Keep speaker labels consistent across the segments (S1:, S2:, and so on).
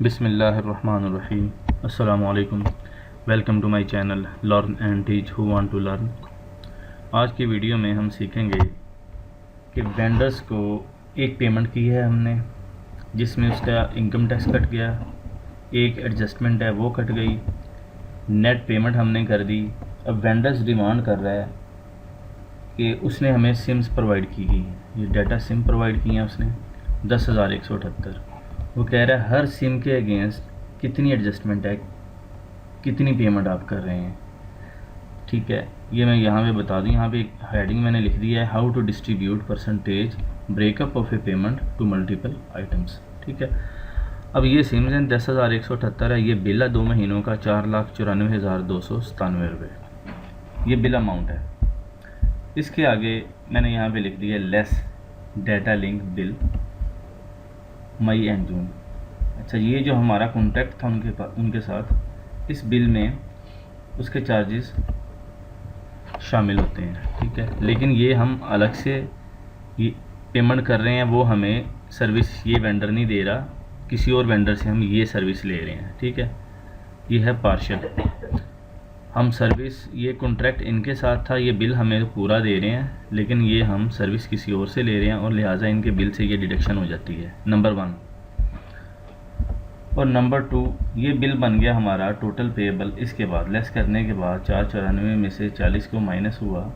S1: बिस्मिल्लाहिर्रहमानिर्रहीम। अस्सलामु अलैकुम। Welcome to my channel learn and teach who want to learn. आज की वीडियो में हम सीखेंगे कि वेंडर्स को एक पेमेंट की है हमने जिसमें उसका इनकम टैक्स कट गया, एक एडजस्टमेंट है वो कट गई, नेट पेमेंट हमने कर दी। अब वेंडर्स डिमांड कर रहा है कि उसने हमें सिम्स प्रोवाइड की गई, ये डाटा सिम प्रोवाइड की हैं उसने 10,178। वो कह रहा है हर सिम के अगेंस्ट कितनी एडजस्टमेंट है, कितनी पेमेंट आप कर रहे हैं। ठीक है, ये मैं यहाँ पे बता दूँ। यहाँ पे एक हेडिंग मैंने लिख दिया है, how to distribute percentage breakup of a payment to multiple items. ठीक है, अब ये सिम्स हैं 10,178 है। ये बिल है 2 महीनों का 4,94,297 रुपये, ये बिल अमाउंट है। इसके आगे मैंने यहाँ पे लिख दिया less data link bill May and June. अच्छा, ये जो हमारा कॉन्ट्रैक्ट था उनके साथ, इस बिल में उसके चार्जेस शामिल होते हैं। ठीक है, लेकिन ये हम अलग से ये पेमेंट कर रहे हैं, वो हमें सर्विस ये वेंडर नहीं दे रहा, किसी और वेंडर से हम ये सर्विस ले रहे हैं। ठीक है, ये है पार्शियल। हम सर्विस, ये कॉन्ट्रैक्ट इनके साथ था, ये बिल हमें पूरा दे रहे हैं, लेकिन ये हम सर्विस किसी और से ले रहे हैं और लिहाजा इनके बिल से ये डिडक्शन हो जाती है, नंबर 1। और नंबर 2, ये बिल बन गया हमारा टोटल पेएबल। इसके बाद लेस करने के बाद 494 में से 40 को माइनस हुआ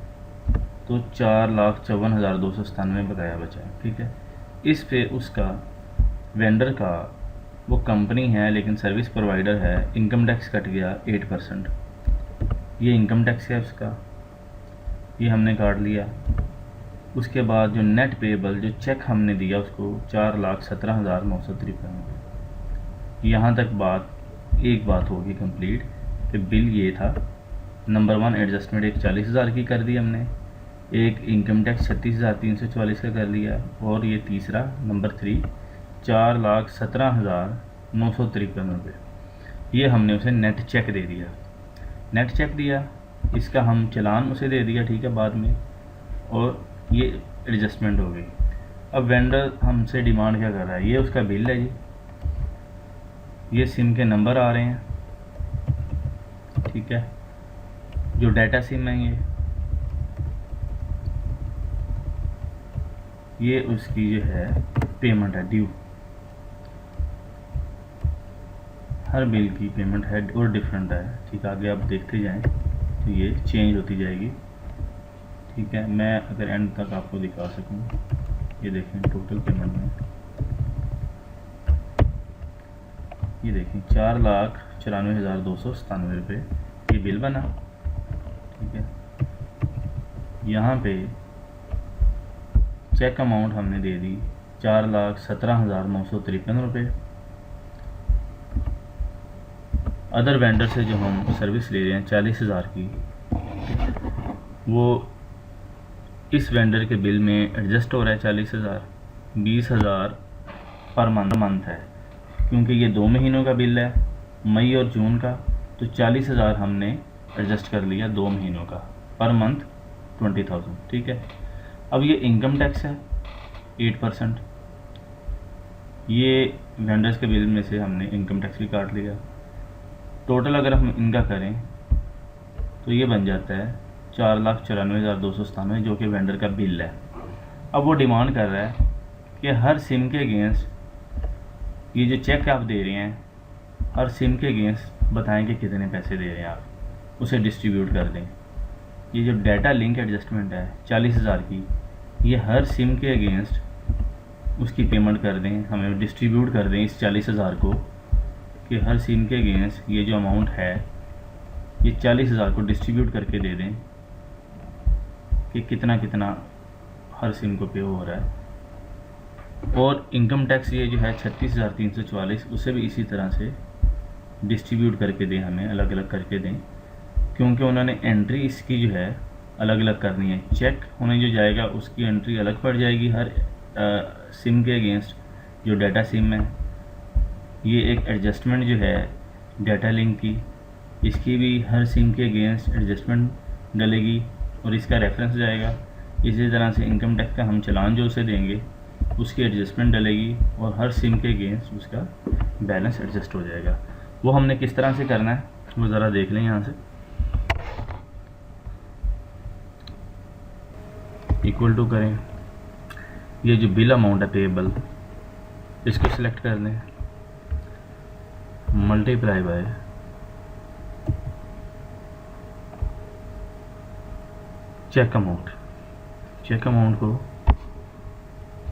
S1: तो 4,54,297 बकाया बचा। ठीक है, इस पे उसका वेंडर का, वो कंपनी है लेकिन सर्विस प्रोवाइडर है, इनकम टैक्स कट गया 8%। ये इनकम टैक्स है उसका, ये हमने काट लिया। उसके बाद जो नेट पेएबल, जो चेक हमने दिया उसको 4,17,953। यहाँ तक एक बात होगी कंप्लीट कि बिल ये था, नंबर 1 एडजस्टमेंट एक 40,000 की कर दी हमने, एक इनकम टैक्स 36,344 का कर लिया, और ये तीसरा नंबर 3 4,17,953 रुपये, ये हमने उसे नेट चेक दे दिया। नेट चेक दिया, इसका हम चलान उसे दे दिया। ठीक है, बाद में, और ये एडजस्टमेंट हो गई। अब वेंडर हमसे डिमांड क्या कर रहा है, ये उसका बिल है जी, ये सिम के नंबर आ रहे हैं। ठीक है, जो डाटा सिम है ये उसकी जो है पेमेंट है ड्यू। हर बिल की पेमेंट है और डिफरेंट है। ठीक है, आगे आप देखते जाएं तो ये चेंज होती जाएगी। ठीक है, मैं अगर एंड तक आपको दिखा सकूं, ये देखें टोटल पेमेंट में, ये देखें 4,94,297 रुपये ये बिल बना। ठीक है, यहाँ पे चेक अमाउंट हमने दे दी 4,17,953 रुपये। अदर वेंडर से जो हम सर्विस ले रहे हैं 40,000 की, वो इस वेंडर के बिल में एडजस्ट हो रहा है 40,000, 20,000 पर मंथ है, क्योंकि ये 2 महीनों का बिल है, मई और जून का, तो 40,000 हमने एडजस्ट कर लिया 2 महीनों का, पर मंथ 20,000। ठीक है, अब ये इनकम टैक्स है 8%, ये वेंडर्स के बिल में से हमने इनकम टैक्स भी काट लिया। टोटल अगर हम इनका करें तो ये बन जाता है 4,94,297, जो कि वेंडर का बिल है। अब वो डिमांड कर रहा है कि हर सिम के अगेंस्ट ये जो चेक आप दे रहे हैं, हर सिम के अगेंस्ट बताएं कि कितने पैसे दे रहे हैं आप, उसे डिस्ट्रीब्यूट कर दें। ये जो डाटा लिंक एडजस्टमेंट है 40,000 की, ये हर सिम के अगेंस्ट उसकी पेमेंट कर दें, हमें डिस्ट्रीब्यूट कर दें इस 40,000 को, कि हर सिम के अगेंस्ट ये जो अमाउंट है ये 40,000 को डिस्ट्रीब्यूट करके दे दें कि कितना कितना हर सिम को पे हो रहा है। और इनकम टैक्स ये जो है 36,344, उसे भी इसी तरह से डिस्ट्रीब्यूट करके दें, हमें अलग अलग करके दें, क्योंकि उन्होंने एंट्री इसकी जो है अलग अलग करनी है। चेक होने जो जाएगा उसकी एंट्री अलग पड़ जाएगी हर सिम के अगेंस्ट जो डाटा सिम है। ये एक एडजस्टमेंट जो है डाटा लिंक की, इसकी भी हर सिम के अगेंस्ट एडजस्टमेंट डलेगी और इसका रेफरेंस जाएगा। इसी तरह से इनकम टैक्स का हम चलान जो उसे देंगे उसकी एडजस्टमेंट डलेगी और हर सिम के अगेंस्ट उसका बैलेंस एडजस्ट हो जाएगा। वो हमने किस तरह से करना है वो ज़रा देख लें। यहाँ से इक्वल टू करें, ये जो बिल अमाउंट है पेएबल इसको सिलेक्ट कर लें, multiply by cheque amount. Cheque amount को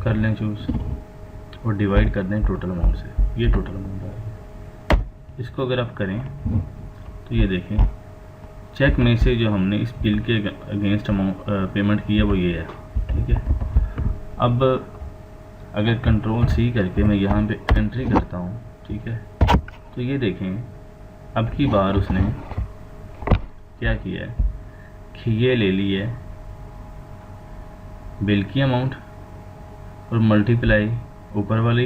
S1: कर लें चूज़ और डिवाइड कर दें टोटल अमाउंट से। ये टोटल अमाउंट आएगा। इसको अगर आप करें तो ये देखें चेक में से जो हमने इस बिल के अगेंस्ट अमाउंट पेमेंट की है वो ये है, ठीक है। अब अगर कंट्रोल सी करके मैं यहाँ पे एंट्री करता हूँ, ठीक है, तो ये देखें अब की बार उसने क्या किया है कि ये ले ली है बिल की अमाउंट और मल्टीप्लाई ऊपर वाली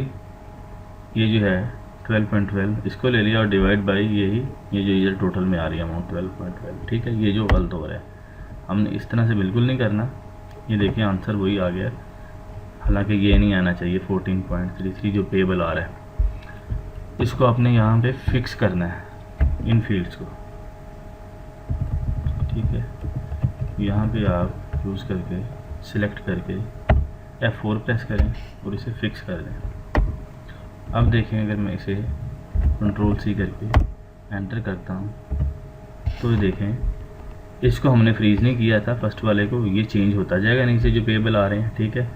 S1: ये जो है 12.12 इसको ले लिया और डिवाइड बाई यही ये जो ये टोटल में आ रही है अमाउंट 12.12, ठीक है। ये जो गलत हो रहा है हमने इस तरह से बिल्कुल नहीं करना। ये देखिए आंसर वही आ गया, हालांकि ये नहीं आना चाहिए 14.33 जो पेएबल आ रहा है। इसको आपने यहाँ पे फिक्स करना है इन फील्ड्स को, ठीक है। यहाँ पे आप यूज़ करके सिलेक्ट करके F4 प्रेस करें और इसे फिक्स कर दें। अब देखें अगर मैं इसे कंट्रोल सी करके एंटर करता हूँ तो ये देखें इसको हमने फ्रीज़ नहीं किया था फर्स्ट वाले को, ये चेंज होता जाएगा नीचे जो पेएबल आ रहे हैं, ठीक है।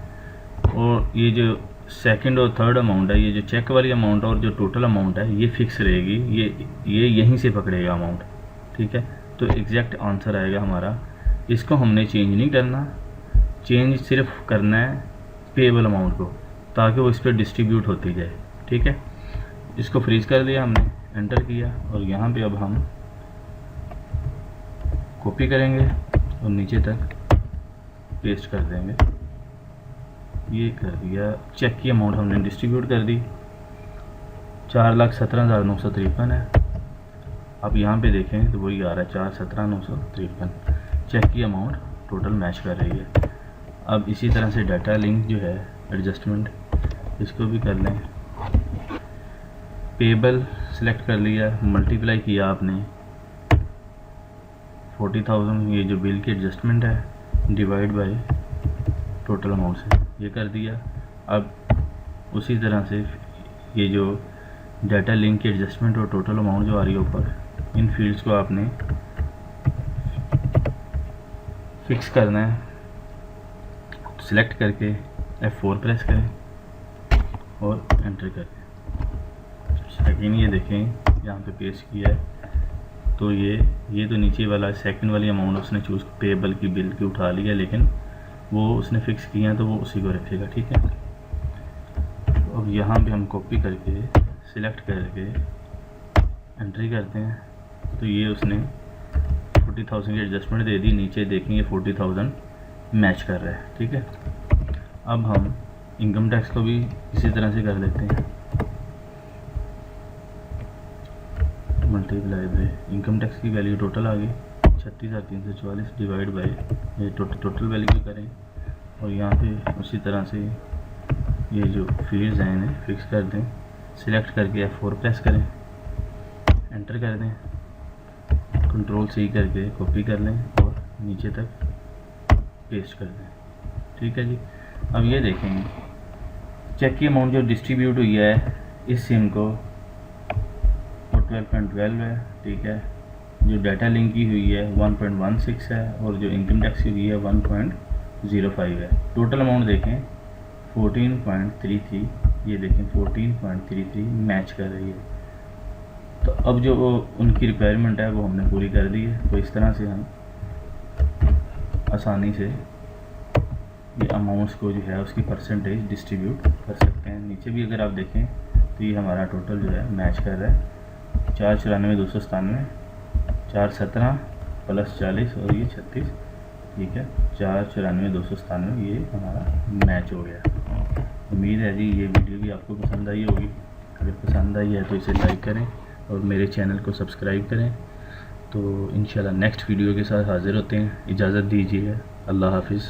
S1: और ये जो सेकंड और थर्ड अमाउंट है, ये जो चेक वाली अमाउंट और जो टोटल अमाउंट है ये फिक्स रहेगी, ये यहीं से पकड़ेगा अमाउंट, ठीक है। तो एग्जैक्ट आंसर आएगा हमारा। इसको हमने चेंज नहीं करना, चेंज सिर्फ करना है पेएबल अमाउंट को ताकि वो इस पर डिस्ट्रीब्यूट होती जाए, ठीक है। इसको फ्रीज कर दिया हमने, एंटर किया और यहाँ पे अब हम कॉपी करेंगे और नीचे तक पेस्ट कर देंगे। ये कर दिया, चेक की अमाउंट हमने डिस्ट्रीब्यूट कर दी, 4,17,953 है। अब यहाँ पे देखें तो वही आ रहा है 4,17,953, चेक की अमाउंट टोटल मैच कर रही है। अब इसी तरह से डाटा लिंक जो है एडजस्टमेंट इसको भी कर लें। पेएबल सिलेक्ट कर लिया, मल्टीप्लाई किया आपने 40,000 ये जो बिल की एडजस्टमेंट है डिवाइड बाय टोटल अमाउंट से ये कर दिया। अब उसी तरह से ये जो डाटा लिंक की एडजस्टमेंट और टोटल अमाउंट जो आ रही है ऊपर, इन फील्ड्स को आपने फिक्स करना है। सिलेक्ट करके F4 प्रेस करें और एंटर करें। सेकेंड ये देखें यहाँ पे पेस्ट किया है तो ये तो नीचे वाला सेकंड वाली अमाउंट उसने चूज़ पेएबल की बिल की उठा लिया, लेकिन वो उसने फिक्स किया है तो वो उसी को रखेगा, ठीक है। तो अब यहाँ पे हम कॉपी करके सिलेक्ट करके एंट्री करते हैं तो ये उसने 40,000 की एडजस्टमेंट दे दी, नीचे देखेंगे 40,000 मैच कर रहा है, ठीक है। अब हम इनकम टैक्स को भी इसी तरह से कर लेते हैं, मल्टीप्लाई बाय इनकम टैक्स की वैल्यू टोटल आ गई 36,344 डिवाइड बाय ये टोटल वैल्यू करें और यहाँ पे उसी तरह से ये जो फील्ड्स हैं इन्हें फिक्स कर दें। सिलेक्ट करके F4 प्रेस करें, एंटर कर दें, कंट्रोल सी करके कॉपी कर लें और नीचे तक पेस्ट कर दें, ठीक है जी। अब ये देखेंगे चेक की अमाउंट जो डिस्ट्रीब्यूट हुई है इस सिम को 12.12 है, ठीक है। जो डाटा लिंक की हुई है 1.16 है और जो इनकम टैक्स की हुई है 1.05 है। टोटल अमाउंट देखें 14.33, ये देखें 14.33 मैच कर रही है। तो अब जो उनकी रिक्वायरमेंट है वो हमने पूरी कर दी है। तो इस तरह से हम आसानी से ये अमाउंट्स को जो है उसकी परसेंटेज डिस्ट्रीब्यूट कर सकते हैं। नीचे भी अगर आप देखें तो ये हमारा टोटल जो है मैच कर रहा है 494,297, 417 प्लस 40 और ये 36, ठीक है। 494,297 ये हमारा मैच हो गया। उम्मीद है जी ये वीडियो भी आपको पसंद आई होगी। अगर पसंद आई है तो इसे लाइक करें और मेरे चैनल को सब्सक्राइब करें। तो इंशाल्लाह नेक्स्ट वीडियो के साथ हाज़िर होते हैं। इजाज़त दीजिए, अल्लाह हाफिज़।